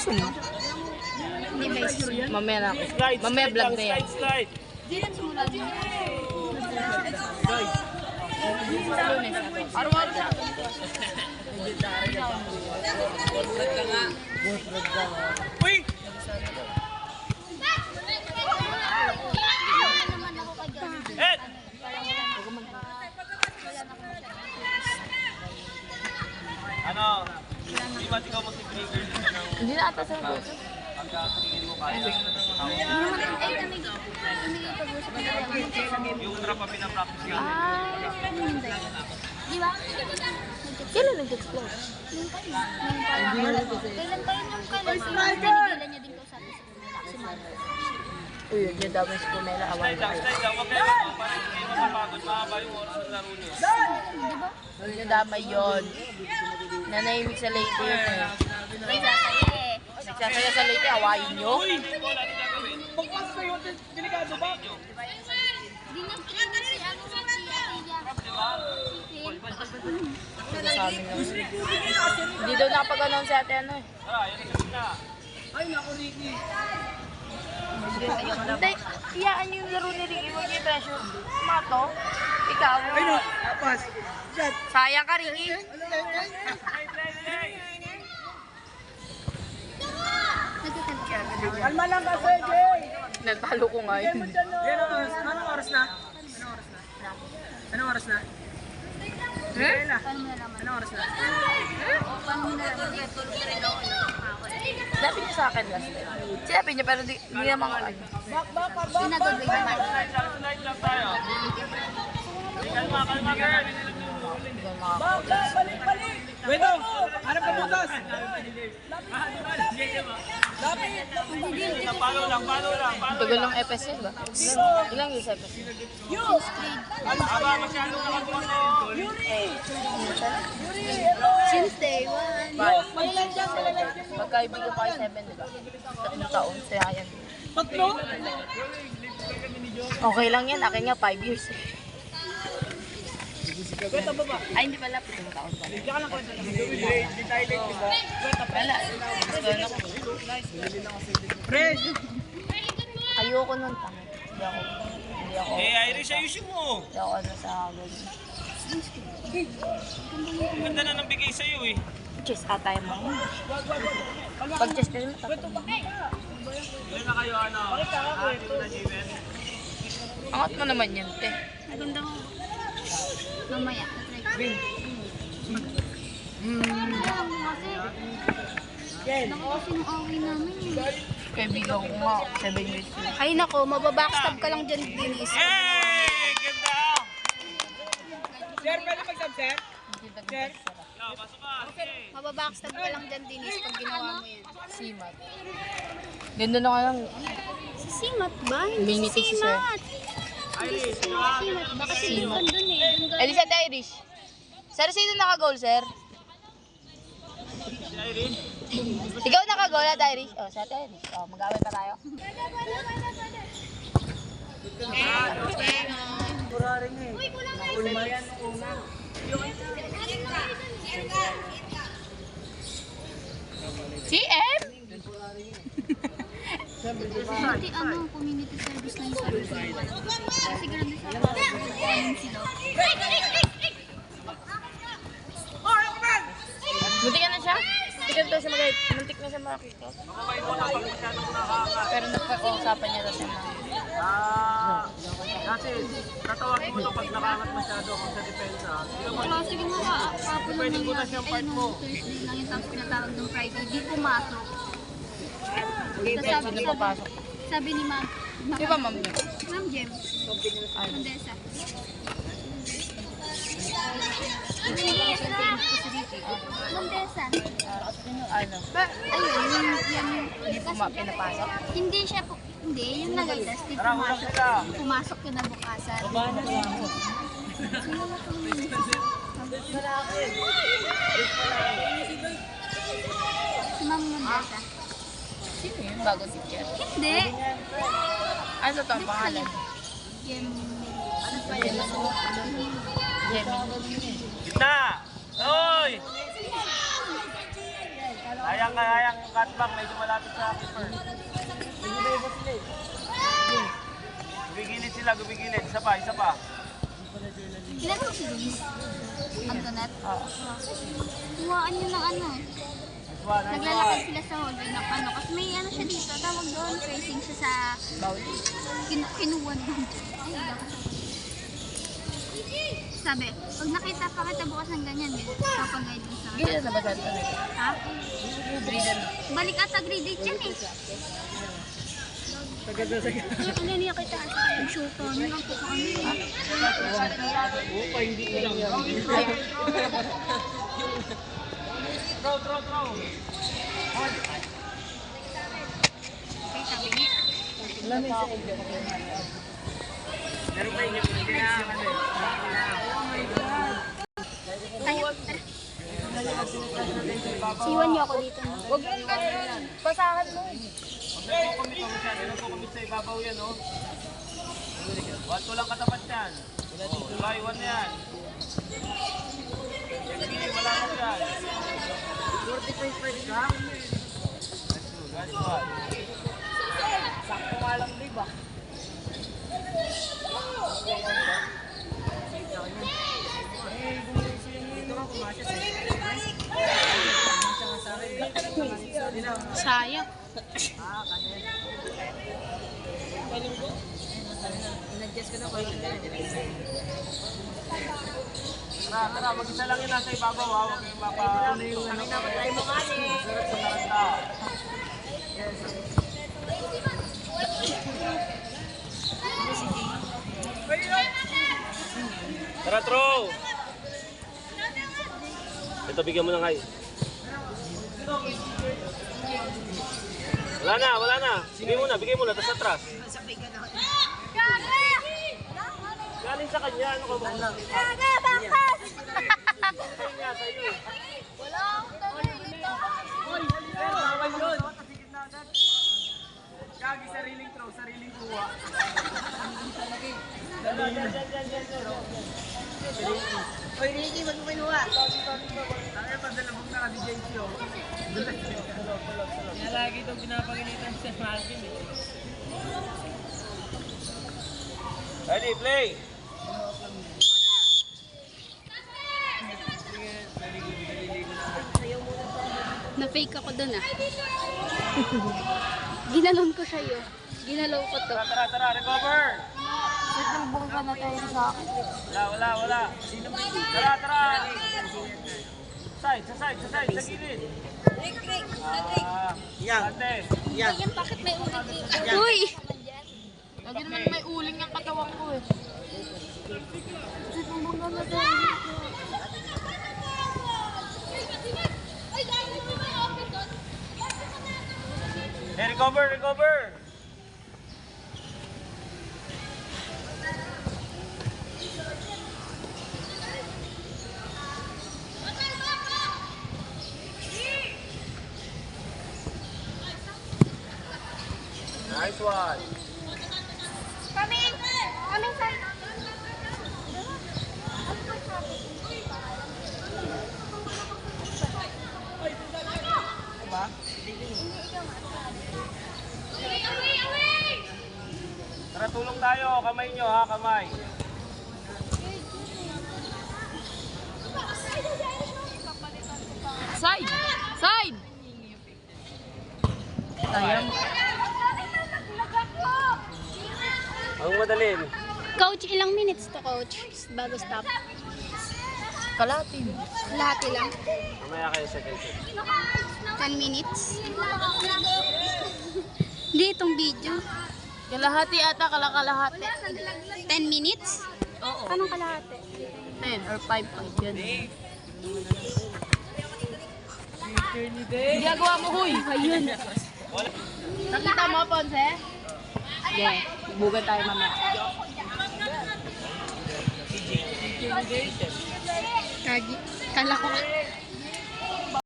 gusto mo? Hindi may stream. Mamaya na ako. Mamaya vlog na yan. Di lang sumulad mo. Araw-araw siya. Uy! Ed! Ano? Di ba't ikaw mag-trigger dito ng Hindi na ata sa mga. pagkatingin mo kaya? Yung trap pa pinapractice yun. Di ba? Kailan nag-explode? Kailan pa yun yung kailan tinigilan niya din ko sabi sa kanila kasi Uy, yun yung dami sa Pumela. Awal Slide na lang, kayo. slide lang. Huwag kayo parang hindi kayo mapapagod. Mahaba yung oras ng laro niyo. Yun yung damay yun. Nanahimik sa late yun eh. Nagsasaya sa late, awayin nyo. Uy! Wala din gagawin. Pagpasok kayo, delikado ba? Di nag-training si ano si Tia. Sige sa amin lang. Hindi daw nakapag-announce si ate ano eh. Tara, yan ang sabi na. Ay, naku, Ricky. Hindi, iyaan yung laro ni Ricky. Huwag niyo pressure. Mato, ikaw. Ay, no. Pass. Shot. Sayang ka, Ricky. Kalma lang kasi, Jay. Natalo ko nga yun. Yan, anong oras na? Anong oras na? Kailan? Paano mo nalaman? Anong oras na? Paano mo nalaman? Sinabi niya sa akin last time. Sinabi niya pero hindi naman ako ano. Sinagod ba naman? Slide lang tayo. Kalma, kalma, girl. Hindi ko mga Balik. Wedo, harap ka butas. Palo lang, palo lang. tagal ng FS yun ba? Ilang years FS? Aba, masyadong nakatuwa. Since day one. Pagkaibigan pa kayo 7, di ba? 3 taon, saya yan. Tatlo? Okay lang yan, akin nga 5 years. Kwenta ba ba? Ay, hindi pala, 3 taon pala. Diyan ka lang kwenta. Hindi tayo late, di ba? Wala, ano ko. Fred! Ayoko nun, tanga. Hindi ako, Irish, ayusin mo. hindi ako ano sa ganun. Ang ganda na ng bigay sa'yo eh. Chess atay mo. Pag chess kasi mo, Ilan na kayo, ano? Atin na, Jimen. angat mo naman yan, te. Maganda ko. Mamaya. Try ko. Naku kasi nung away namin eh. Kaibigan ko nga, 7 years old. Ay nako, mababackstab ka lang dyan, Denise. Hey! Ganda! Sir, pwede mag-sub, sir? Hindi dagdag sarap. Yo, pasok ka. Okay. Mababackstab ka lang dyan, Denise, pag ginawa mo yan. Simat. Ganda na ka lang. Si Simat ba? Hindi Minity si si sir. Simat. Hindi si Simat. Baka si Simat dun eh. Dun Eh, di sa Irish. Sir, sino naka-goal, sir? Si Irene. Ikaw naka-goal at Irish? Oh, sa Irish. Oh, mag-away pa tayo. Uy, kulang na CM? Pati ano, community service na yung service nila. Kasi grabe sa kanin sila. Muntik ka na siya? Muntik na siya mag-ahit. Muntik na siya makakita. Mamay mo na pag masyadong nakaangat. Pero nagpag-uusapan niya daw siya mga. Kasi tatawagin mo to pag nakaangat masyado kung sa depensa. Wala, sige mo ka. Kapo lang Pwede na butas yan. yung Ay, part mo. nung Thursday lang yung tapos pinatawag ng Friday. Di pumasok. Kahit sino papasok. Sabi ni Ma'am. Di ba, ma'am niya? Ma'am Jem. Ano? Condesa. Condesa. Ano? Ayun, yan. Hindi po pinapasok? Hindi siya po. Hindi, yung nag-test. Di Tara, ulang pumasok. sila. Pumasok yun na bukasan. Si Ma'am Condesa. Sino yun? Bago teacher? Hindi. Ano to ang pangalan? Jem. Jemmy. Gitna! Hoy! Sayang yung cutback. Medyo malapit sa keeper. Gumigilid sila, gumigilid. Isa pa, isa pa. Ilan mo si Luis? Antoinette? Huwaan yun ng ano. Naglalakad sila sa hallway ng ano. Kasi may ano siya dito. Tawag doon. Tracing siya sa... Kinuwan doon. Ay, dapat. Sabi, pag nakita pa kita bukas ng ganyan, papag-guide mo sa akin. Gila na ba sa ito? Ha? Grade na. Balik ata grade 8 yan eh. Ano niya kita? Ang show ko. Ano lang po kung ano yun? Throw. Okay, sabi niya. Meron pa yung Tayo. Siwan niyo ako dito. Huwag mong ganun. Pasahan mo. Nagkukumit sa ibabaw yan, oh. Wato lang katapat yan. Iwan na yan. Sige, wala ko yan. 45 pwede ka? That's what. Sakto nga lang, diba? Dito ka kumasya sa Sayang. in-adjust ko na ko. Tara, mag-isa lang yun nasa ibabaw, ha? Huwag kayong mapa... Kami na matry mo nga eh. Sarap sa taranta. Tara, throw! Ito, bigyan mo na kayo. Wala na. Bigay mo na, tapos atras. Galing sa kanya, ano ka ba? Kanya, sa'yo. Bawal yun. Gagi, sariling throw, sariling kuha. Oy, Ricky, wag mo kinuha. Ay, padalabog na kasi JC, oh. Kaya lagi itong pinapaginitan sa Marvin, eh. Ready, play! Na-fake ako dun ah. Ginanon ko siya yun. Ginalaw ko to. Tara, recover! Nagbumbong ka na tayo sa akin. Wala. Tara! Sa side, sa gilid. Ate. Yan, bakit may ulit dito? Uy! Lagi naman may uling ang katawan ko eh. Nagbumbong ka na tayo. Hey, recover! Nice one. Coming side. Tara, tulong tayo. Kamay nyo, ha? Kamay. Side! Sayang. Ang madalin. Coach, ilang minutes to coach? Bago stop. Kalatin. Lahati lang. Mamaya kayo second set. 10 minutes. Hindi, itong video. Kalahati ata, kalahati. 10 minutes? Oo. Anong kalahati? 10 or 5 pang dyan. Ginagawa mo, huy! Ayun. Nakita mo, Ponce? Yeah. Bugan tayo mamaya. Kala ko